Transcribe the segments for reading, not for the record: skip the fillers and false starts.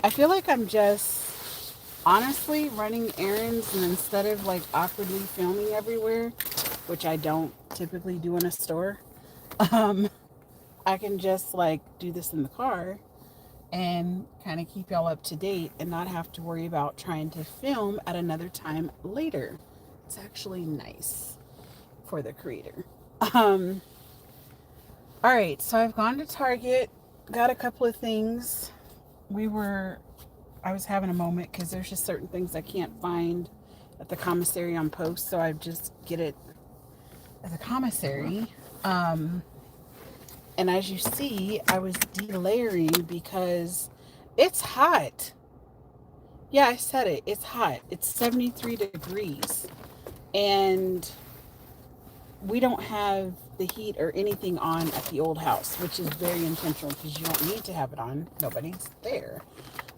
I feel like I'm just honestly running errands, and instead of like awkwardly filming everywhere, which I don't typically do in a store, um, I can just like do this in the car and kind of keep y'all up to date and not have to worry about trying to film at another time later. It's actually nice for the creator. Um, all right, so I've gone to Target, got a couple of things. We were, I was having a moment because there's just certain things I can't find at the commissary on post, so I just get it at the commissary. Um, and as you see, I was delayering because it's hot. Yeah, I said it. It's hot. It's 73 degrees. And we don't have the heat or anything on at the old house, which is very intentional because you don't need to have it on. Nobody's there.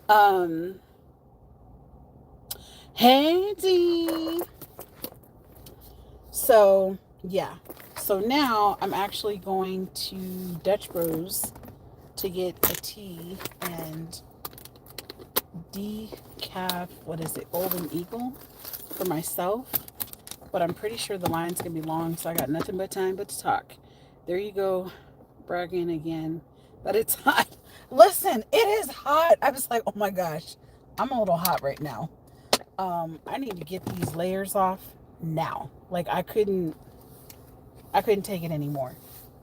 Um, hey, D. So, yeah. So now I'm actually going to Dutch Bros to get a tea and decaf, what is it, Golden Eagle for myself. But I'm pretty sure the line's gonna be long, so I got nothing but time but to talk. There you go, bragging again that it's hot. Listen, it is hot. I was like, oh my gosh, I'm a little hot right now. I need to get these layers off now. Like I couldn't take it anymore.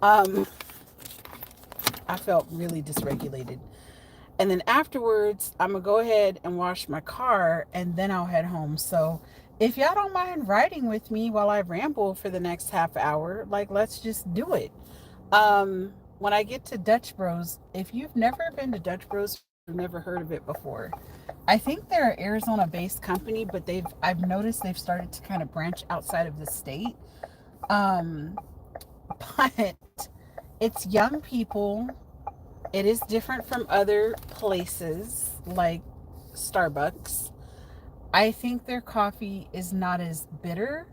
Um, I felt really dysregulated. And then afterwards, I'm gonna go ahead and wash my car and then I'll head home. So if y'all don't mind riding with me while I ramble for the next half hour, like let's just do it. When I get to Dutch Bros, if you've never been to Dutch Bros, you've never heard of it before. I think they're an Arizona-based company, but I've noticed they've started to kind of branch outside of the state. Um, but it's young people. It is different from other places like Starbucks. I think their coffee is not as bitter.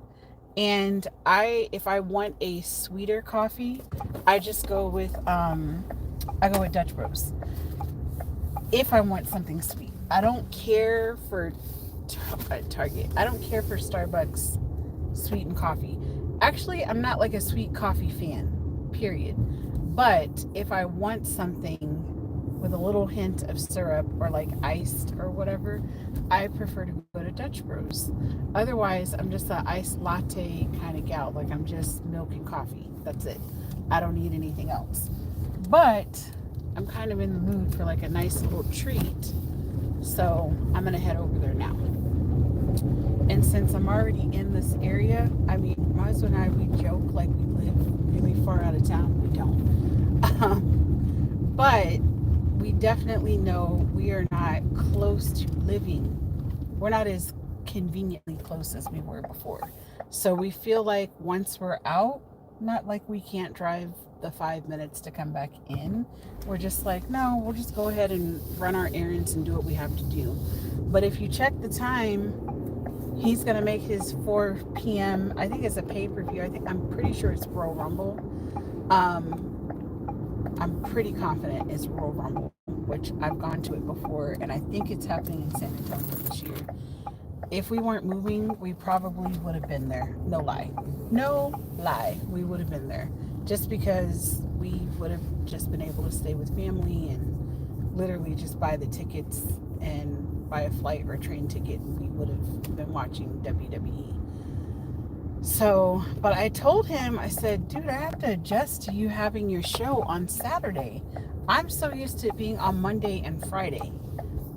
And if I want a sweeter coffee, I just go with I go with Dutch Bros. If I want something sweet, I don't care for Target. I don't care for Starbucks sweetened coffee. Actually, I'm not like a sweet coffee fan, period. But if I want something with a little hint of syrup or like iced or whatever, I prefer to go to Dutch Bros. Otherwise, I'm just an iced latte kind of gal. Like I'm just milk and coffee. That's it. I don't need anything else. But I'm kind of in the mood for like a nice little treat. So I'm going to head over there now. And since I'm already in this area, I mean, my husband and I, we joke like we live really far out of town. We don't. But we definitely know we are not close to living. We're not as conveniently close as we were before. So we feel like once we're out, not like we can't drive the 5 minutes to come back in. We're just like, no, we'll just go ahead and run our errands and do what we have to do. But if you check the time, he's gonna make his 4 p.m. I think it's a pay-per-view. I'm pretty sure it's Royal Rumble. I'm pretty confident it's Royal Rumble, which I've gone to it before, and I think it's happening in San Antonio this year. If we weren't moving, we probably would have been there. No lie. No lie. We would have been there. Just because we would have just been able to stay with family and literally just buy the tickets and buy a flight or a train ticket, and we would have been watching WWE. So, but I told him, I said, dude, I have to adjust to you having your show on Saturday. I'm so used to it being on Monday and Friday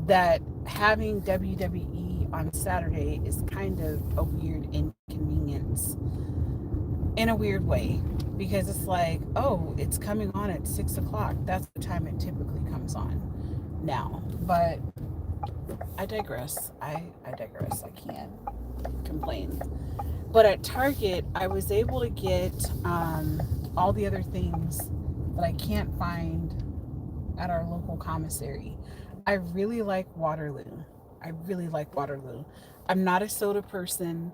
that having WWE on Saturday is kind of a weird inconvenience in a weird way because it's like, oh, it's coming on at 6 o'clock. That's the time it typically comes on now. But I digress. I digress. I can't complain. But at Target, I was able to get all the other things that I can't find at our local commissary. I really like Waterloo. I really like Waterloo. I'm not a soda person,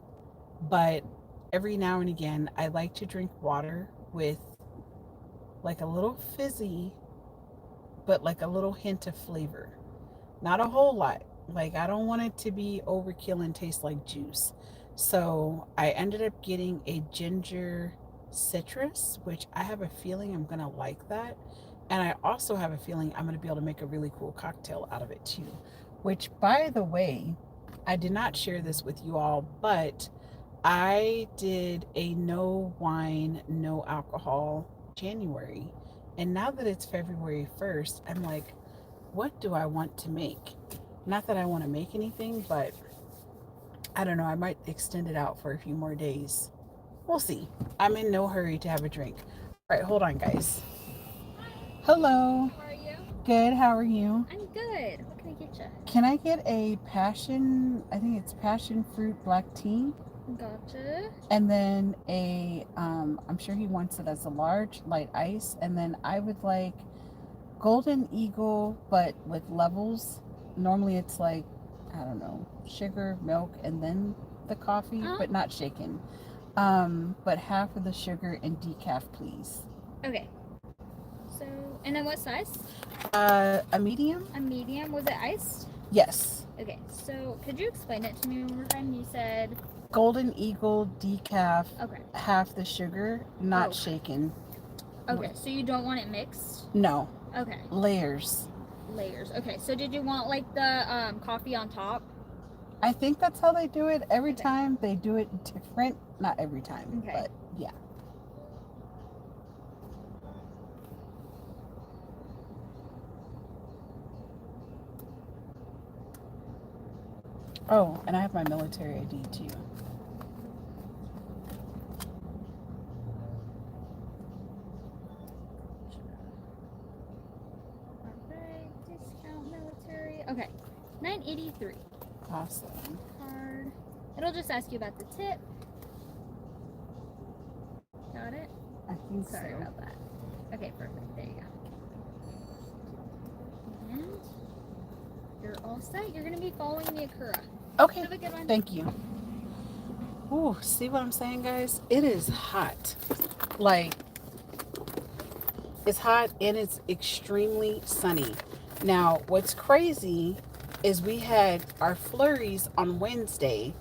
but every now and again, I like to drink water with like a little fizzy, but like a little hint of flavor. not a whole lot. Like, I don't want it to be overkill and taste like juice. So I ended up getting a ginger citrus, which I have a feeling I'm going to like that. And I also have a feeling I'm going to be able to make a really cool cocktail out of it too. Which, by the way, I did not share this with you all, but I did a no wine, no alcohol January. And now that it's February 1st, I'm like, what do I want to make? Not that I want to make anything, but I don't know. I might extend it out for a few more days. We'll see. I'm in no hurry to have a drink. All right, hold on, guys. Hello. How are you? Good. How are you? I'm good. What can I get you? Can I get a passion? I think it's passion fruit black tea. Gotcha. And then I'm sure he wants it as a large, light ice. And then I would like Golden Eagle, but with levels. Normally it's like, I don't know, sugar, milk, and then the coffee, but not shaken. But half of the sugar and decaf, please. Okay. So, and then what size? A medium? A medium. Was it iced? Yes. Okay. So, could you explain it to me one more time? You said Golden Eagle decaf, okay. half the sugar, not shaken. Okay. So you don't want it mixed? No. Okay. Layers. Okay. So did you want like the coffee on top? I think that's how they do it. Every time they do it different. Not every time, but yeah. Oh, and I have my military ID too. Alright, discount military. Okay. $9.83. Awesome. Card. It'll just ask you about the tip. Got it? I think Sorry so. about that. Okay, perfect. There you go. And you're all set. You're going to be following the Akura. Okay. Have a good one. Thank you. Ooh, see what I'm saying, guys? It is hot. Like, it's hot and it's extremely sunny. Now, what's crazy is we had our flurries on Wednesday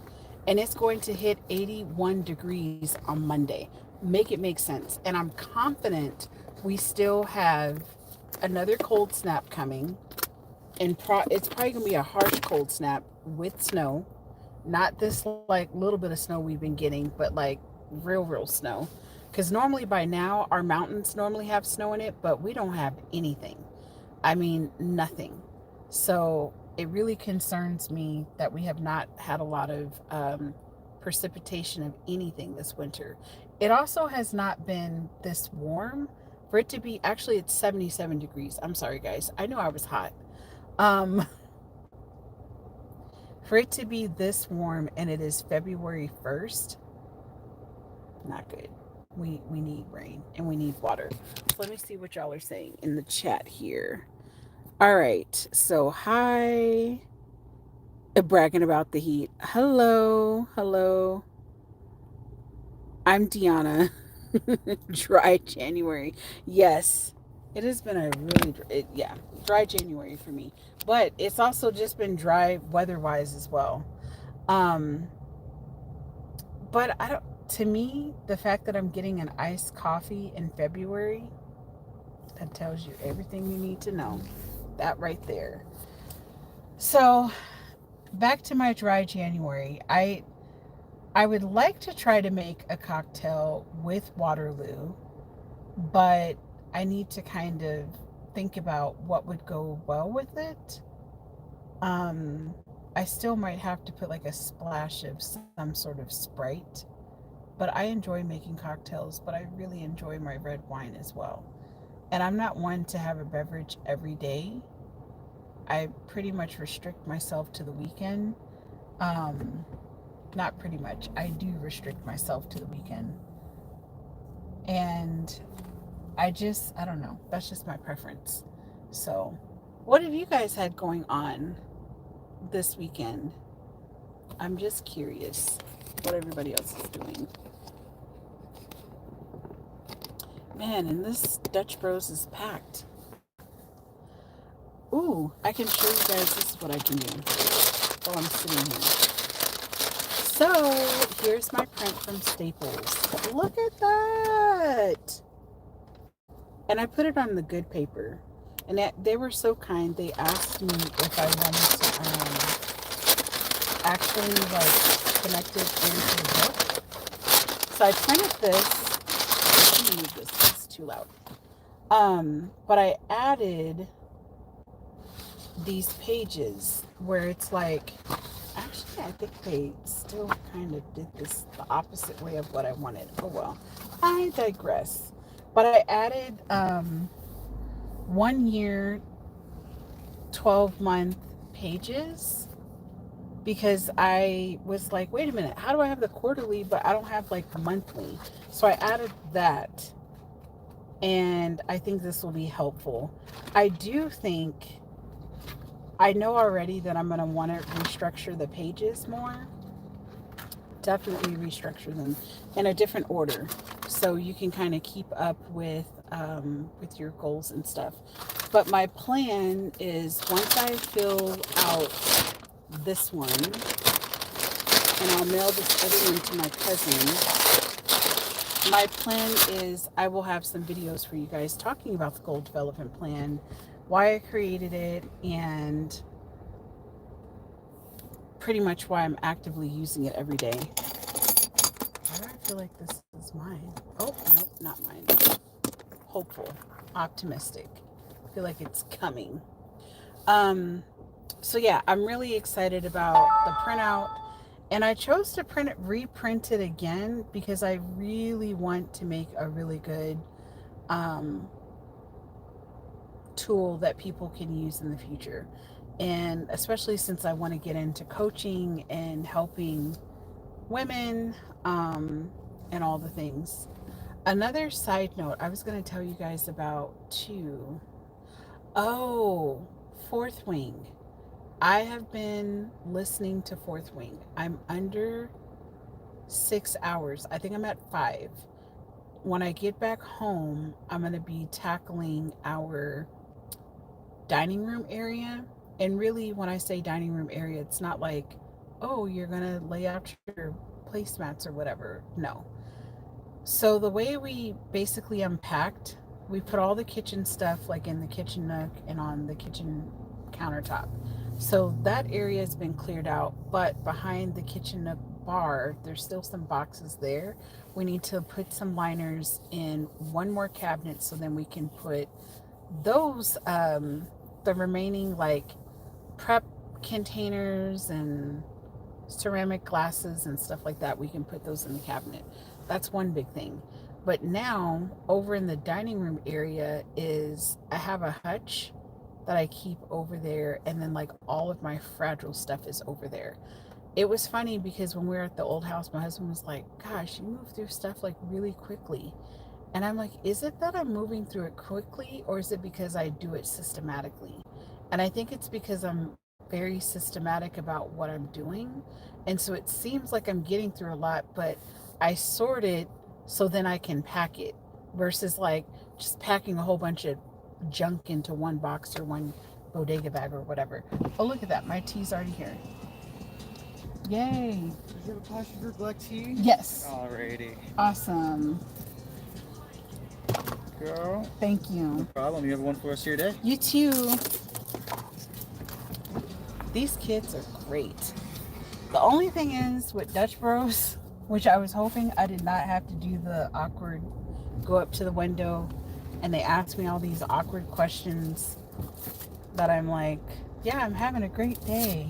and it's going to hit 81 degrees on Monday. Make it make sense. And I'm confident we still have another cold snap coming. And it's probably going to be a harsh cold snap with snow. Not this like little bit of snow we've been getting, but like real snow. Because normally by now, our mountains normally have snow in it, but we don't have anything. I mean, nothing. So it really concerns me that we have not had a lot of precipitation of anything this winter. It also has not been this warm for it to be, actually, it's 77 degrees. I'm sorry, guys. I know I was hot. For it to be this warm and it is February 1st, not good. We need rain and we need water. So let me see what y'all are saying in the chat here. All right. So hi. Bragging about the heat. Hello. I'm Diona. Dry January. Yes. It has been a really dry January for me. But it's also just been dry weather-wise as well. Um but I don't, to me, the fact that I'm getting an iced coffee in February, that tells you everything you need to know. That right there. So, back to my dry January. I would like to try to make a cocktail with Waterloo, but I need to kind of think about what would go well with it. Um, I still might have to put like a splash of some sort of Sprite, but I enjoy making cocktails, but I really enjoy my red wine as well. And I'm not one to have a beverage every day. I pretty much restrict myself to the weekend. Um, Not pretty much. I do restrict myself to the weekend. And I don't know. That's just my preference. So, what have you guys had going on this weekend? I'm just curious what everybody else is doing. Man, and this Dutch Bros is packed. Ooh, I can show you guys, this is what I can do while I'm sitting here. So here's my print from Staples. Look at that. And I put it on the good paper. And they were so kind. They asked me if I wanted to actually like connect it into the book. So I printed this. Let me move this. It's too loud. But I added these pages where it's like, actually I think they still kind of did this the opposite way of what I wanted. Oh well, I digress. But I added 1 year 12-month pages because I was like, wait a minute, how do I have the quarterly but I don't have like monthly? So I added that, and I think this will be helpful. I do think, I know already that I'm going to want to restructure the pages more. Definitely restructure them in a different order so you can kind of keep up with your goals and stuff. But my plan is, once I fill out this one, and I'll mail this other one to my cousin, my plan is I will have some videos for you guys talking about the goal development plan, why I created it, and pretty much why I'm actively using it every day. Why do I feel like this is mine? Oh, nope, not mine. Hopeful, optimistic. I feel like it's coming. So yeah, I'm really excited about the printout. And I chose to reprint it again because I really want to make a really good tool that people can use in the future. And especially since I want to get into coaching and helping women and all the things. Another side note, I was going to tell you guys about too. Oh, Fourth Wing. I have been listening to Fourth Wing. I'm under 6 hours. I think I'm at 5. When I get back home, I'm going to be tackling our dining room area. And really, when I say dining room area, it's not like, oh, you're going to lay out your placemats or whatever. No. So the way we basically unpacked, we put all the kitchen stuff like in the kitchen nook and on the kitchen countertop. So that area has been cleared out, but behind the kitchen nook bar, there's still some boxes there. We need to put some liners in one more cabinet so then we can put those, the remaining like prep containers and ceramic glasses and stuff like that, we can put those in the cabinet. That's one big thing. But now over in the dining room area is, I have a hutch that I keep over there, and then like all of my fragile stuff is over there. It was funny because when we were at the old house, my husband was like, gosh, you move through stuff like really quickly. And I'm like, is it that I'm moving through it quickly, or is it because I do it systematically? And I think it's because I'm very systematic about what I'm doing. And so it seems like I'm getting through a lot, but I sort it so then I can pack it, versus like just packing a whole bunch of junk into one box or one bodega bag or whatever. Oh, look at that. My tea's already here. Yay. Do you have a passion for black tea? Yes. Alrighty. Awesome. Girl. Thank you. No problem. You have one for us here today? You too. These kids are great. The only thing is with Dutch Bros, which I was hoping I did not have to do the awkward go up to the window and they ask me all these awkward questions that I'm like, yeah, I'm having a great day.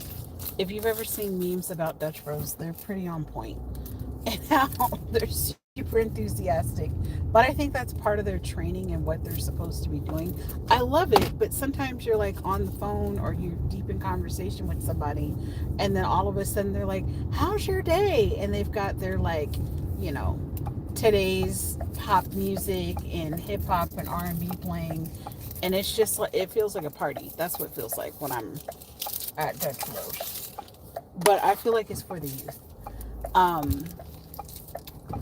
If you've ever seen memes about Dutch Bros, they're pretty on point. And now they're super enthusiastic. But I think that's part of their training and what they're supposed to be doing. I love it, but sometimes you're like on the phone or you're deep in conversation with somebody, and then all of a sudden they're like, how's your day? And they've got their like, you know, today's pop music and hip hop and R&B playing. And it's just like, it feels like a party. That's what it feels like when I'm at Dutch Bros. But I feel like it's for the youth.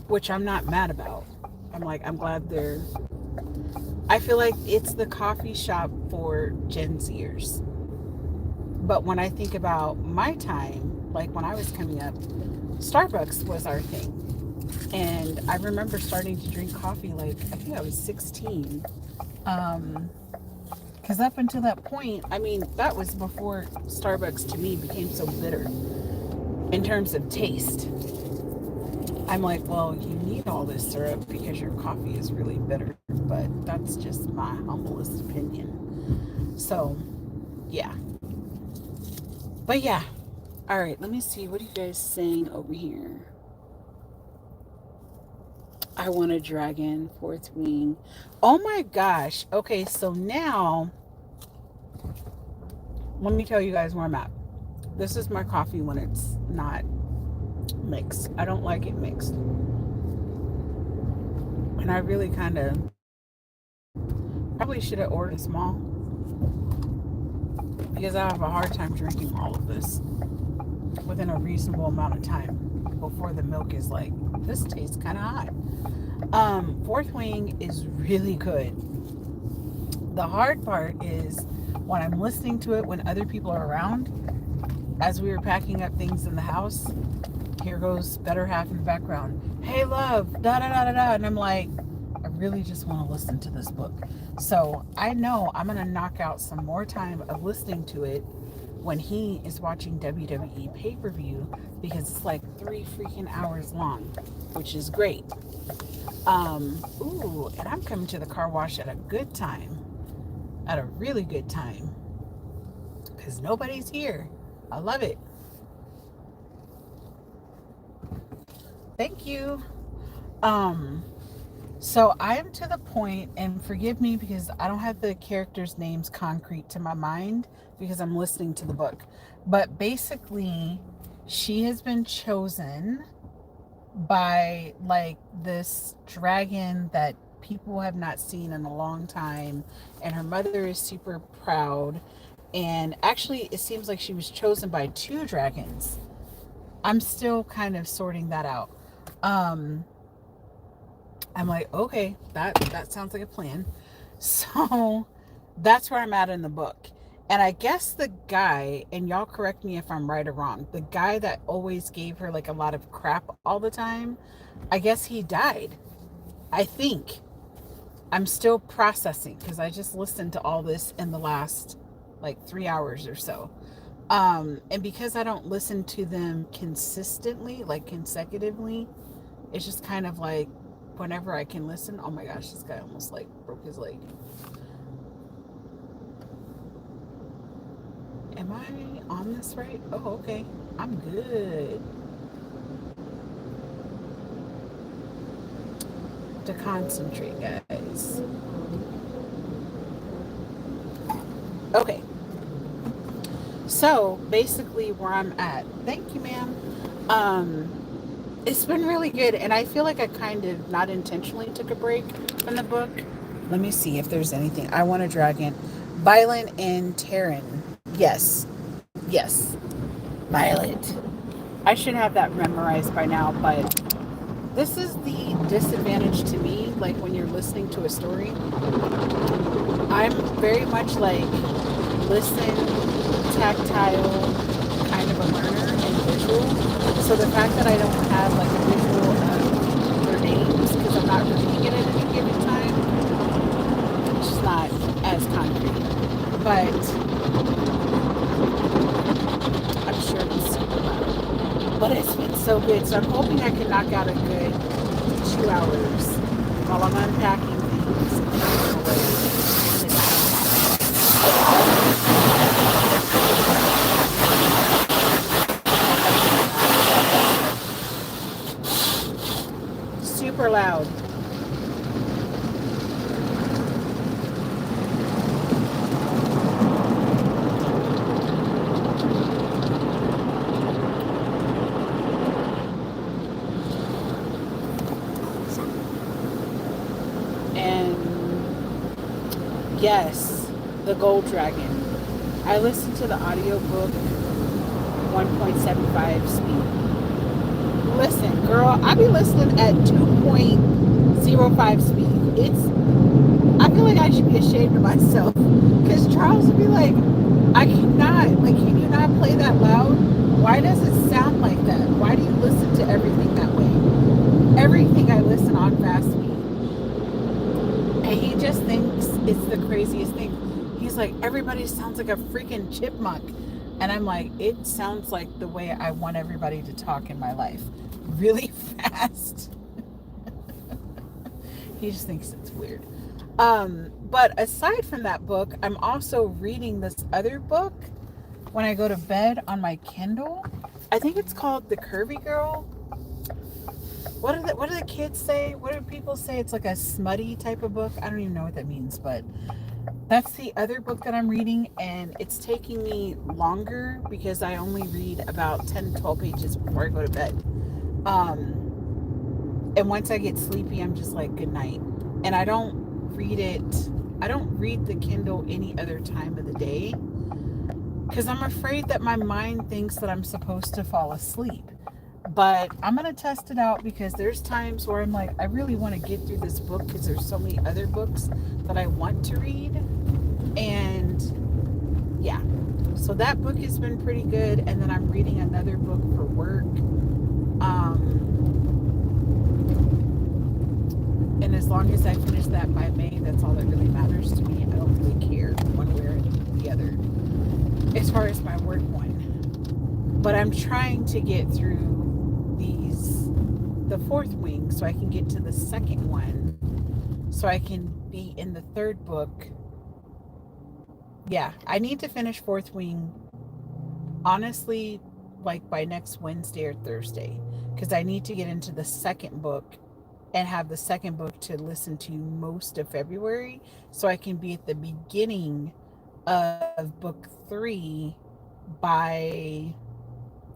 Which I'm not mad about. I'm like, I'm glad they're I feel like it's the coffee shop for Gen Zers. But when I think about my time, like when I was coming up, Starbucks was our thing. And I remember starting to drink coffee like I think I was 16. Because up until that point, I mean, that was before Starbucks to me became so bitter in terms of taste. I'm like, well, you need all this syrup because your coffee is really bitter. But that's just my humblest opinion. So, yeah. But yeah. All right, let me see. What are you guys saying over here? I want a dragon, fourth wing. Oh my gosh. Okay, so now let me tell you guys where I'm at. This is my coffee when it's not mixed. I don't like it mixed. And I really kind of probably should have ordered small because I have a hard time drinking all of this within a reasonable amount of time before the milk is like, this tastes kind of hot. Fourth wing is really good. The hard part is when I'm listening to it when other people are around. As we were packing up things in the house, here goes better half in the background. Hey, love, da da da da da. And I'm like, I really just want to listen to this book. So I know I'm going to knock out some more time of listening to it when he is watching WWE pay-per-view because it's like 3 freaking hours long, which is great. Ooh, and I'm coming to the car wash at a good time, at a really good time, because nobody's here. I love it. Thank you. So I am to the point, and forgive me because I don't have the characters' names concrete to my mind because I'm listening to the book. But basically, she has been chosen by like this dragon that people have not seen in a long time, and her mother is super proud. And actually, it seems like she was chosen by 2 dragons. I'm still kind of sorting that out. I'm like, okay, that sounds like a plan. So that's where I'm at in the book. And I guess the guy, and y'all correct me if I'm right or wrong, the guy that always gave her like a lot of crap all the time, I guess he died. I think. I'm still processing because I just listened to all this in the last like 3 hours or so. And because I don't listen to them consistently, like consecutively, it's just kind of like whenever I can listen. Oh my gosh, this guy almost like broke his leg. Am I on this right? Oh, okay. I'm good. To concentrate, guys. Okay. So basically where I'm at. Thank you, ma'am. It's been really good, and I feel like I kind of not intentionally took a break from the book. Let me see if there's anything. I Want a Dragon. Violet and Taryn. Yes. Yes. Violet. I should have that memorized by now, but this is the disadvantage to me, like when you're listening to a story. I'm very much like listen, tactile, kind of a learner and visual. So the fact that I don't have like a visual of their names because I'm not reading it at any given time, it's just not as concrete. But I'm sure it's super loud. But it's been so good. So I'm hoping I can knock out a good 2 hours while I'm unpacking things. Super loud. And yes, the Gold Dragon. I listened to the audiobook 1.75 speed. Listen, girl, I be listening at 2.05 speed. It's I feel like I should be ashamed of myself because Charles would be like, I cannot, like, can you not play that loud? Why does it sound like that? Why do you listen to everything that way? Everything I listen on fast speed. And he just thinks it's the craziest thing. He's like, everybody sounds like a freaking chipmunk. And I'm like, it sounds like the way I want everybody to talk in my life. Really fast. He just thinks it's weird. But aside from that book, I'm also reading this other book when I go to bed on my Kindle. I think it's called The Curvy Girl. What do the kids say? What do people say? It's like a smutty type of book. I don't even know what that means, but that's the other book that I'm reading, and it's taking me longer because I only read about 10 to 12 pages before I go to bed. And once I get sleepy, I'm just like, good night. And I don't read the Kindle any other time of the day because I'm afraid that my mind thinks that I'm supposed to fall asleep. But I'm going to test it out because there's times where I'm like, I really want to get through this book because there's so many other books that I want to read. And yeah, so that book has been pretty good. And then I'm reading another book for work. And as long as I finish that by May, that's all that really matters to me. I don't really care one way or the other as far as my work one. But I'm trying to get through the fourth wing so I can get to the second one so I can be in the third book. Yeah, I need to finish fourth wing honestly like by next Wednesday or Thursday because I need to get into the second book and have the second book to listen to most of February so I can be at the beginning of book 3 by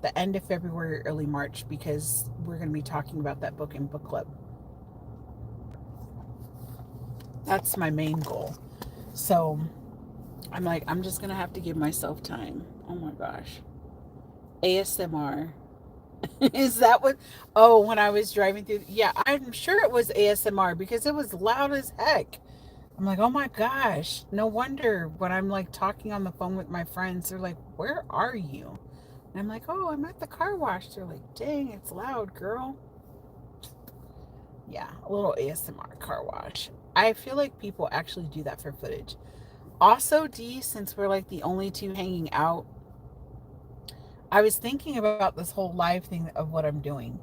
the end of February, early March, because we're going to be talking about that book in book club. That's my main goal. So I'm like, I'm just going to have to give myself time. Oh my gosh. ASMR. Is that what? Oh, when I was driving through. Yeah, I'm sure it was ASMR because it was loud as heck. I'm like, oh my gosh. No wonder when I'm like talking on the phone with my friends, they're like, where are you? And I'm like, oh, I'm at the car wash. They're like, dang, it's loud, girl. Yeah, a little ASMR car wash. I feel like people actually do that for footage. Also, Dee, since we're like the only two hanging out, I was thinking about this whole live thing of what I'm doing.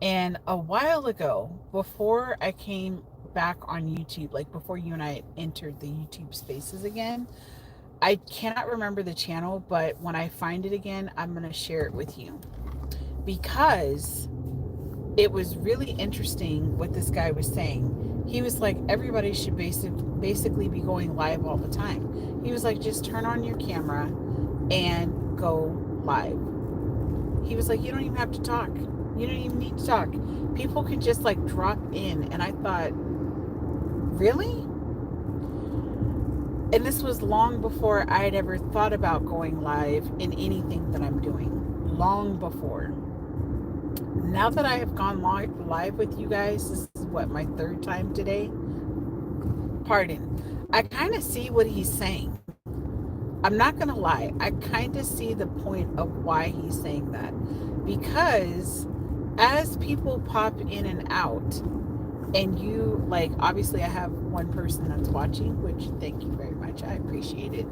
And a while ago, before I came back on YouTube, like before you and I entered the YouTube spaces again, I cannot remember the channel, but when I find it again, I'm going to share it with you because it was really interesting what this guy was saying. He was like, everybody should basically be going live all the time. He was like, just turn on your camera and go live. He was like, you don't even have to talk. You don't even need to talk. People can just like drop in. And I thought, really? And this was long before I had ever thought about going live in anything that I'm doing. Long before. Now that I have gone live with you guys, this is what, my third time today? Pardon. I kind of see what he's saying. I'm not going to lie. I kind of see the point of why he's saying that. Because as people pop in and out, and you, like, obviously I have one person that's watching, which thank you very much. I appreciate it.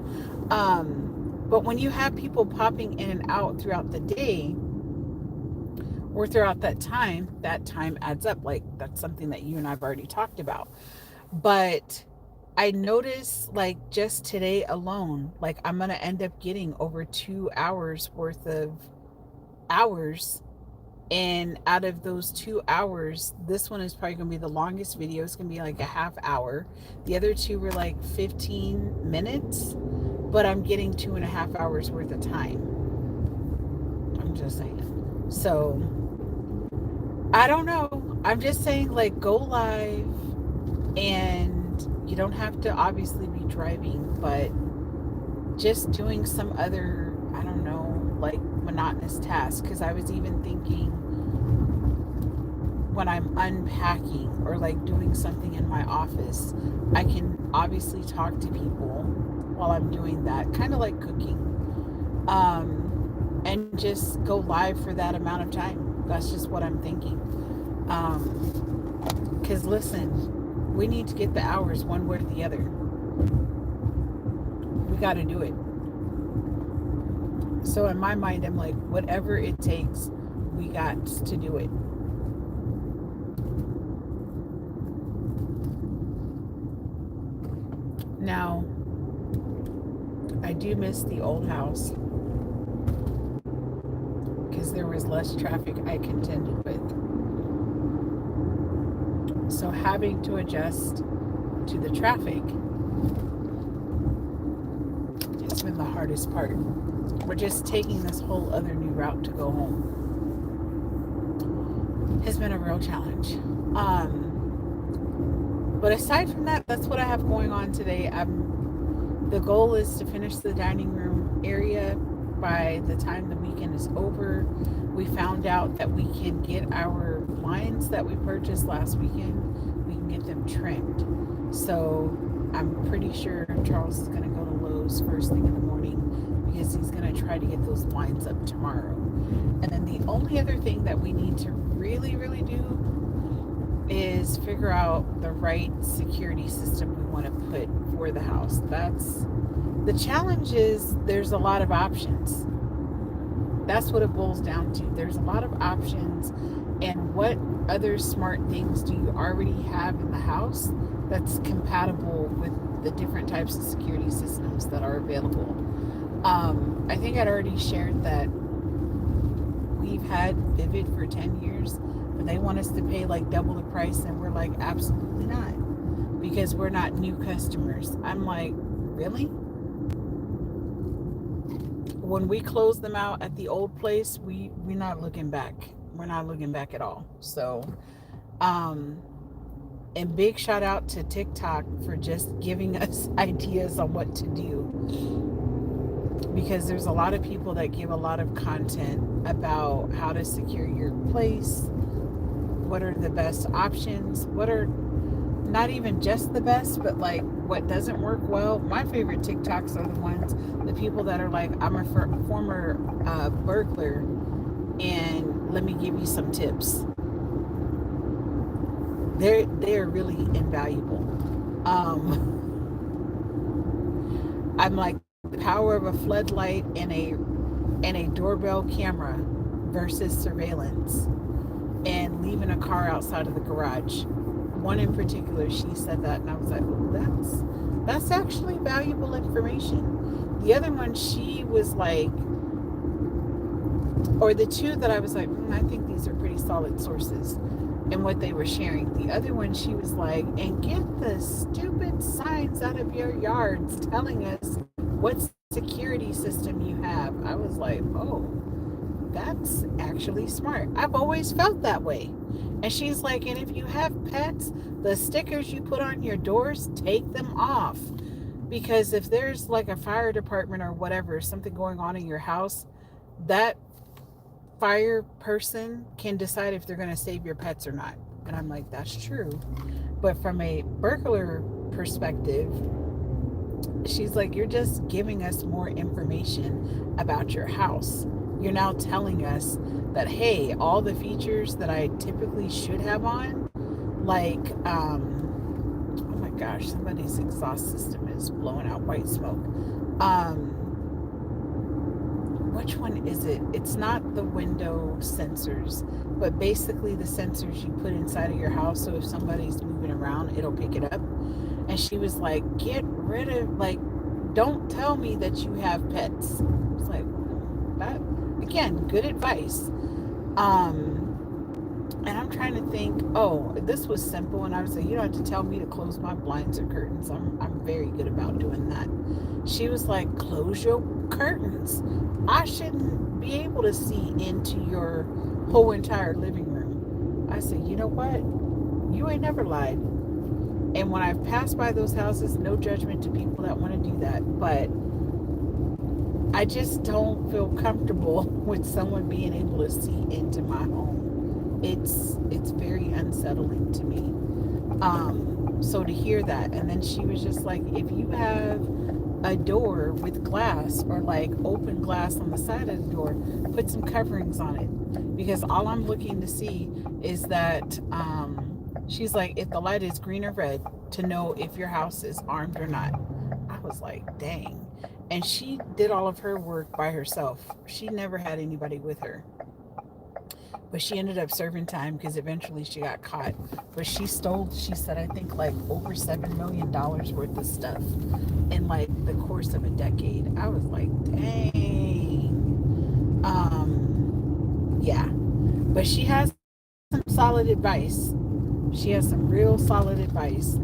But when you have people popping in and out throughout the day or throughout that time adds up. Like, that's something that you and I've already talked about. But I noticed, like, just today alone, like, I'm going to end up getting over 2 hours worth of hours. And out of those 2 hours, this one is probably going to be the longest video. It's going to be like a half hour. The other two were like 15 minutes, but I'm getting 2.5 hours worth of time. I'm just saying. So, I don't know. I'm just saying, like, go live, and you don't have to obviously be driving, but just doing some other, I don't know, like, monotonous task. Because I was even thinking when I'm unpacking or like doing something in my office, I can obviously talk to people while I'm doing that, kind of like cooking, and just go live for that amount of time. That's just what I'm thinking. Because listen, we need to get the hours one way or the other. We got to do it. So in my mind, I'm like, whatever it takes, we got to do it. Now, I do miss the old house because there was less traffic I contended with. So having to adjust to the traffic has been the hardest part. We're just taking this whole other new route to go home. Has been a real challenge. But aside from that, that's what I have going on today. The goal is to finish the dining room area by the time the weekend is over. We found out that we can get our blinds that we purchased last weekend, we can get them trimmed. So I'm pretty sure Charles is going to go to Lowe's first thing in the morning because he's going to try to get those blinds up tomorrow. And then the only other thing that we need to really, really do is figure out the right security system we want to put for the house. That's the challenge. Is there's a lot of options. That's what it boils down to. There's a lot of options, and what other smart things do you already have in the house that's compatible with the different types of security systems that are available? I think I'd already shared that we've had Vivid for 10 years. They want us to pay like double the price, and we're like, absolutely not, because we're not new customers. I'm like, really? When we close them out at the old place, we're not looking back. We're not looking back at all. So and big shout out to TikTok for just giving us ideas on what to do, because there's a lot of people that give a lot of content about how to secure your place, what are the best options, what are not even just the best, but like what doesn't work well. My favorite TikToks are the ones, the people that are like, I'm a former burglar, and let me give you some tips. They're really invaluable. I'm like, the power of a floodlight and a doorbell camera versus surveillance, and leaving a car outside of the garage. One in particular, she said that, and I was like, oh, that's actually valuable information. The other one, she was like, or the two that I was like, I think these are pretty solid sources in what they were sharing. The other one, she was like, and get the stupid signs out of your yards telling us what security system you have. I was like, oh, that's actually smart. I've always felt that way. And she's like, and if you have pets, the stickers you put on your doors, take them off. Because if there's like a fire department or whatever, something going on in your house, that fire person can decide if they're going to save your pets or not. And I'm like, that's true. But from a burglar perspective, she's like, you're just giving us more information about your house. You're now telling us that, hey, all the features that I typically should have on, like, oh my gosh, somebody's exhaust system is blowing out white smoke. Which one is it? It's not the window sensors, but basically the sensors you put inside of your house. So if somebody's moving around, it'll pick it up. And she was like, get rid of, like, don't tell me that you have pets. It's like, that, again, good advice. And I'm trying to think, oh, this was simple. And I was like, you don't have to tell me to close my blinds or curtains. I'm very good about doing that. She was like, close your curtains. I shouldn't be able to see into your whole entire living room. I said, you know what? You ain't never lied. And when I've passed by those houses, no judgment to people that want to do that, but I just don't feel comfortable with someone being able to see into my home. It's very unsettling to me. So to hear that, and then she was just like, if you have a door with glass or like open glass on the side of the door, put some coverings on it, because all I'm looking to see is that she's like, if the light is green or red, to know if your house is armed or not. I was like, dang. And she did all of her work by herself. She never had anybody with her. But she ended up serving time because eventually she got caught. But she stole, she said, I think like over $7 million worth of stuff in like the course of a decade. I was like, dang. Yeah. But she has some solid advice. She has some real solid advice.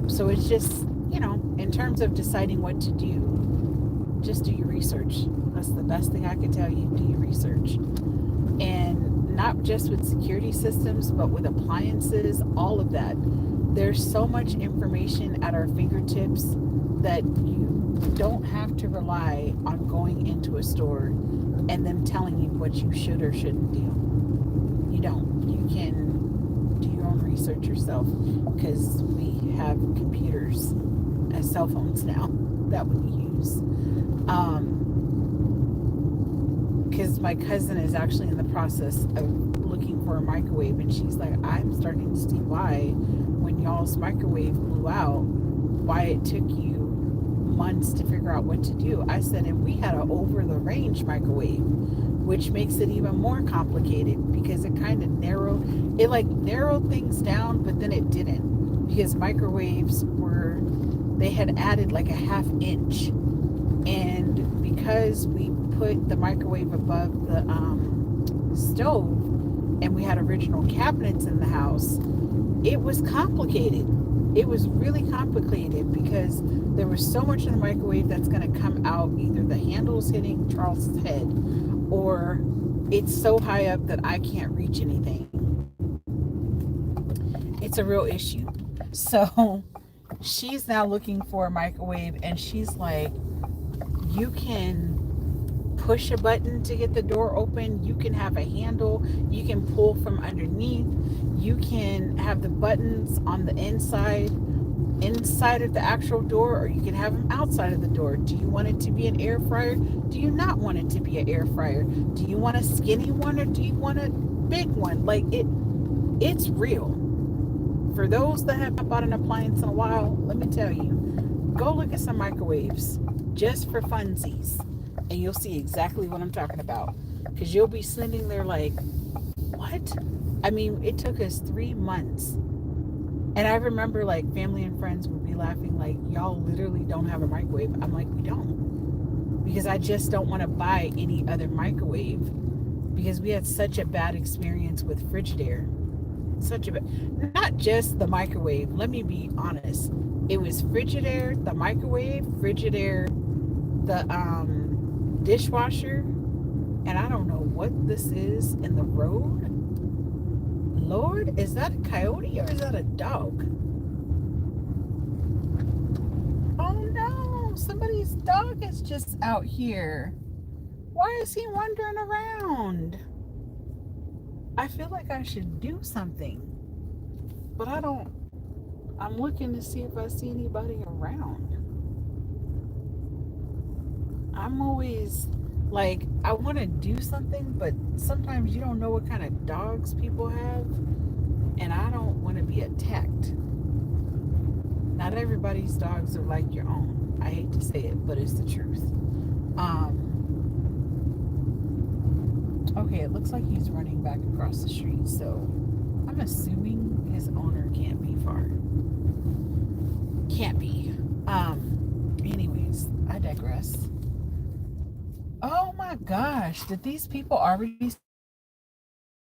So it's just, in terms of deciding what to do, just do your research. That's the best thing I can tell you. Do your research. And not just with security systems, but with appliances, all of that. There's so much information at our fingertips that you don't have to rely on going into a store and them telling you what you should or shouldn't do. You don't. You can do your own research yourself, because we have computers as cell phones now that we use. Because my cousin is actually in the process of looking for a microwave, and she's like, I'm starting to see why, when y'all's microwave blew out, why it took you months to figure out what to do. I said, and we had an over-the-range microwave, which makes it even more complicated, because it kind of narrowed things down, but then it didn't, because microwaves they had added like a ½ inch, and because we put the microwave above the stove and we had original cabinets in the house, it was complicated. It was really complicated because there was so much in the microwave that's going to come out, either the handle's hitting Charles's head or it's so high up that I can't reach anything. It's a real issue. So she's now looking for a microwave, and she's like, you can push a button to get the door open, you can have a handle, you can pull from underneath, you can have the buttons on the inside of the actual door, or you can have them outside of the door. Do you want it to be an air fryer? Do you not want it to be an air fryer? Do you want a skinny one, or do you want a big one? Like, it's real. For those that have not bought an appliance in a while, let me tell you, go look at some microwaves just for funsies, and you'll see exactly what I'm talking about. Because you'll be sitting there like, what? I mean, it took us 3 months. And I remember like family and friends would be laughing like, y'all literally don't have a microwave. I'm like, we don't. Because I just don't want to buy any other microwave, because we had such a bad experience with Frigidaire. Not just the microwave, let me be honest. It was Frigidaire, the microwave, Frigidaire, the dishwasher, and I don't know what this is in the road. Lord, is that a coyote or is that a dog? Oh no, somebody's dog is just out here. Why is he wandering around? I feel like I should do something, but I don't. I'm looking to see if I see anybody around. I'm always like, I want to do something, but sometimes you don't know what kind of dogs people have, and I don't want to be attacked. Not everybody's dogs are like your own. I hate to say it, but it's the truth. Okay, it looks like he's running back across the street, so I'm assuming his owner can't be far. Can't be. Anyways, I digress. Oh my gosh, did these people already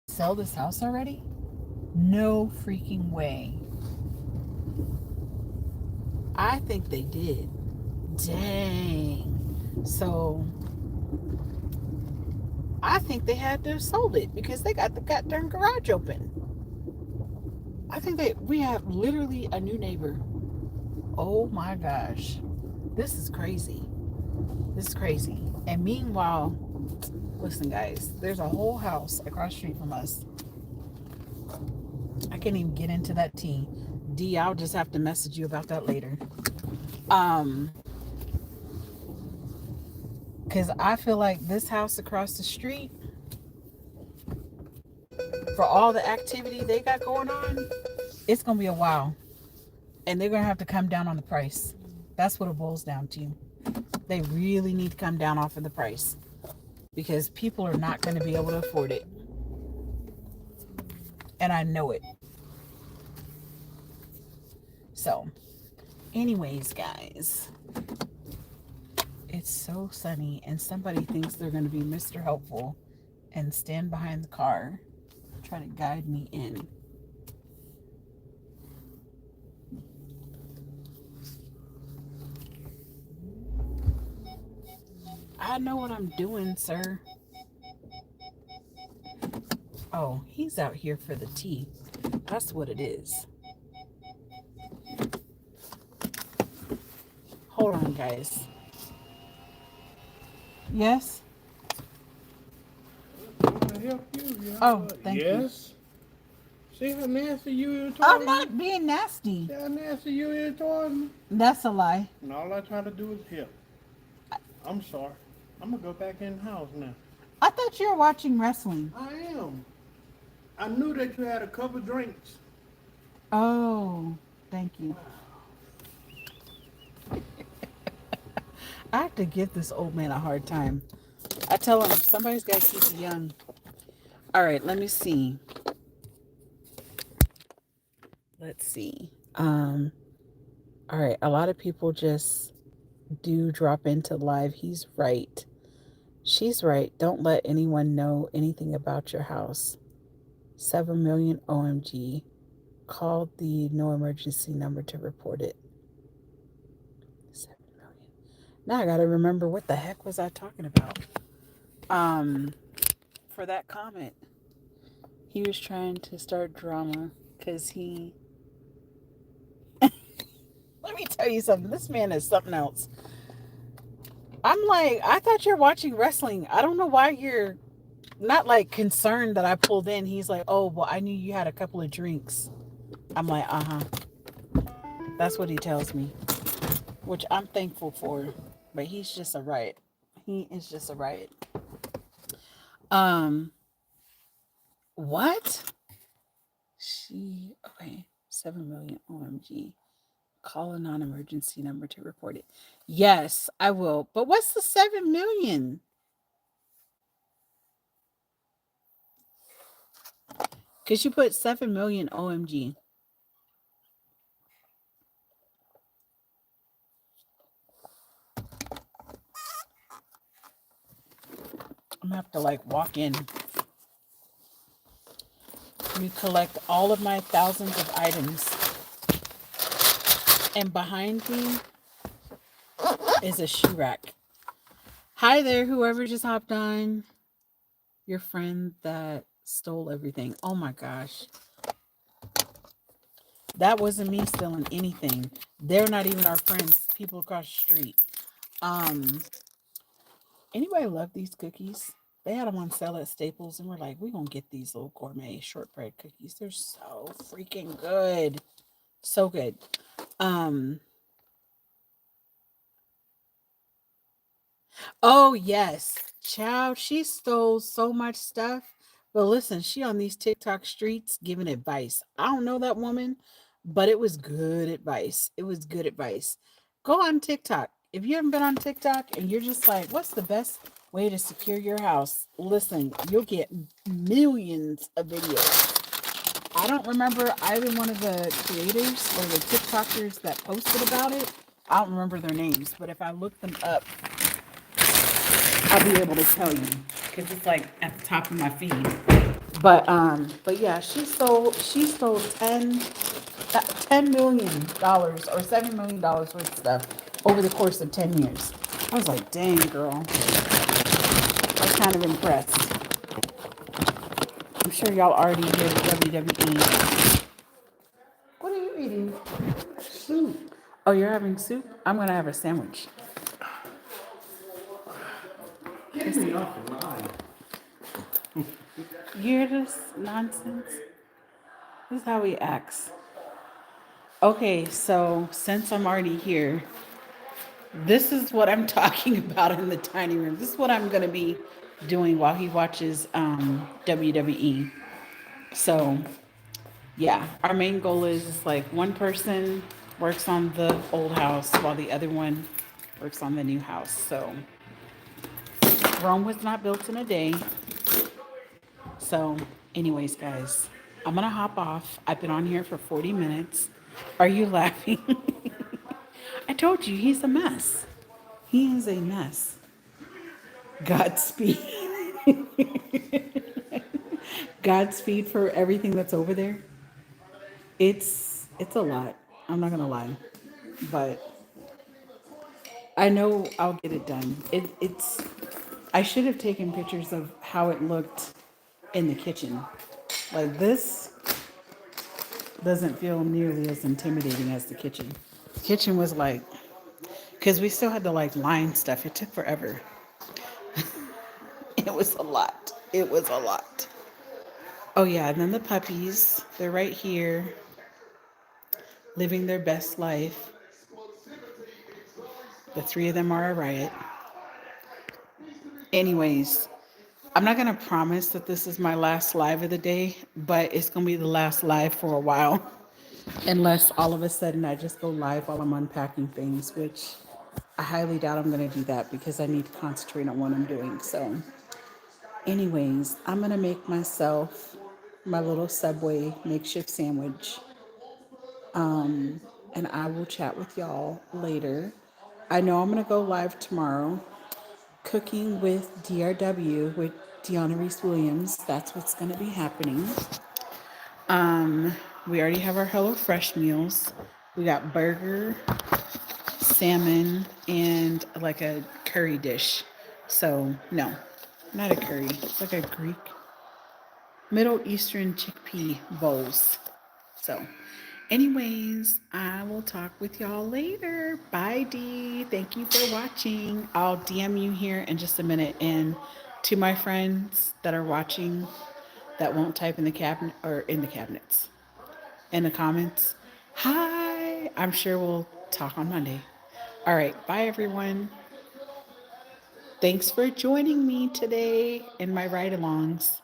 sell this house already? No freaking way. I think they did. Dang. So I think they had to have sold it because they got the goddamn garage open. I think we have literally a new neighbor. Oh my gosh. This is crazy. This is crazy. And meanwhile, listen guys, there's a whole house across the street from us. I can't even get into that tea. D, I'll just have to message you about that later. Um, because I feel like this house across the street, for all the activity they got going on, it's gonna be a while, and they're gonna have to come down on the price. That's what it boils down to. They really need to come down off of the price because people are not going to be able to afford it, and I know it. So, anyways, guys, it's so sunny, and somebody thinks they're going to be Mr. Helpful and stand behind the car, try to guide me in. I know what I'm doing, sir. Oh, he's out here for the tea. That's what it is. Hold on, guys. Yes? Can I help you? Yeah. Oh, thank you. Yes. See how nasty you is towards I'm me? not being nasty. See how nasty you is towards me? That's a lie. And all I try to do is help. I'm sorry. I'm gonna go back in the house now. I thought you were watching wrestling. I am. I knew that you had a couple drinks. Oh, thank you. I have to give this old man a hard time. I tell him somebody's got to keep you young. All right, let me see. Let's see. All right, a lot of people just do drop into live. He's right. She's right. Don't let anyone know anything about your house. 7 million OMG. Call the no emergency number to report it. 7 million. Now I gotta remember what the heck was I talking about. For that comment. He was trying to start drama because he let me tell you something. This man is something else. I'm like, I thought you're watching wrestling. I don't know why you're not like concerned that I pulled in. He's like, oh, well, I knew you had a couple of drinks. I'm like, that's what he tells me, which I'm thankful for. But he's just a riot. He is just a riot. What? Okay, 7 million OMG. Call a non-emergency number to report it. Yes, I will. But what's the 7 million? Because you put 7 million OMG. I'm gonna have to like walk in. We collect all of my thousands of items. And behind me is a shoe rack. Hi there, whoever just hopped on. Your friend that stole everything. Oh my gosh. That wasn't me stealing anything. They're not even our friends. People across the street. Anybody love these cookies? They had them on sale at Staples, and we're like, we're gonna get these little gourmet shortbread cookies. They're so freaking good. So good. Oh yes. Child, she stole so much stuff. But listen, she on these TikTok streets giving advice. I don't know that woman, but it was good advice. It was good advice. Go on TikTok. If you haven't been on TikTok and you're just like, what's the best way to secure your house? Listen, you'll get millions of videos. I don't remember either one of the creators or the TikTokers that posted about it. I don't remember their names, but if I look them up, I'll be able to tell you because it's like at the top of my feed. But yeah, she stole 10 million dollars or $7 million worth of stuff over the course of 10 years. I was like, dang girl. I was kind of impressed. I'm sure y'all already hear WWE. What are you eating? Soup. Oh, you're having soup? I'm gonna have a sandwich. Get me off the line. You hear this nonsense? This is how he acts. Okay, so since I'm already here, this is what I'm talking about in the tiny room. This is what I'm gonna be doing while he watches WWE. So yeah, our main goal is like one person works on the old house while the other one works on the new house. So Rome was not built in a day. So, anyways, guys, I'm gonna hop off. I've been on here for 40 minutes. Are you laughing? I told you he's a mess. He is a mess. Godspeed. Godspeed for everything that's over there. It's a lot. I'm not gonna lie, but I know I'll get it done. It's. I should have taken pictures of how it looked in the kitchen. Like this doesn't feel nearly as intimidating as the kitchen. The kitchen was like, because we still had to like line stuff. It took forever. It was a lot. It was a lot. Oh yeah, and then the puppies, they're right here, living their best life. The three of them are a riot. Anyways, I'm not gonna promise that this is my last live of the day, but it's gonna be the last live for a while. Unless all of a sudden I just go live while I'm unpacking things, which I highly doubt I'm gonna do that because I need to concentrate on what I'm doing. So anyways, I'm gonna make myself my little Subway makeshift sandwich. And I will chat with y'all later. I know I'm gonna go live tomorrow, cooking with DRW with Diona Reese Williams. That's what's gonna be happening. We already have our HelloFresh meals. We got burger, salmon, and like a curry dish. So no, not a curry. It's like a Greek, Middle Eastern chickpea bowls. So, anyways, I will talk with y'all later. Bye, D. Thank you for watching. I'll DM you here in just a minute. And to my friends that are watching that won't type in the cabinet or in the cabinets, in the comments, hi. I'm sure we'll talk on Monday. All right. Bye, everyone. Thanks for joining me today in my ride alongs.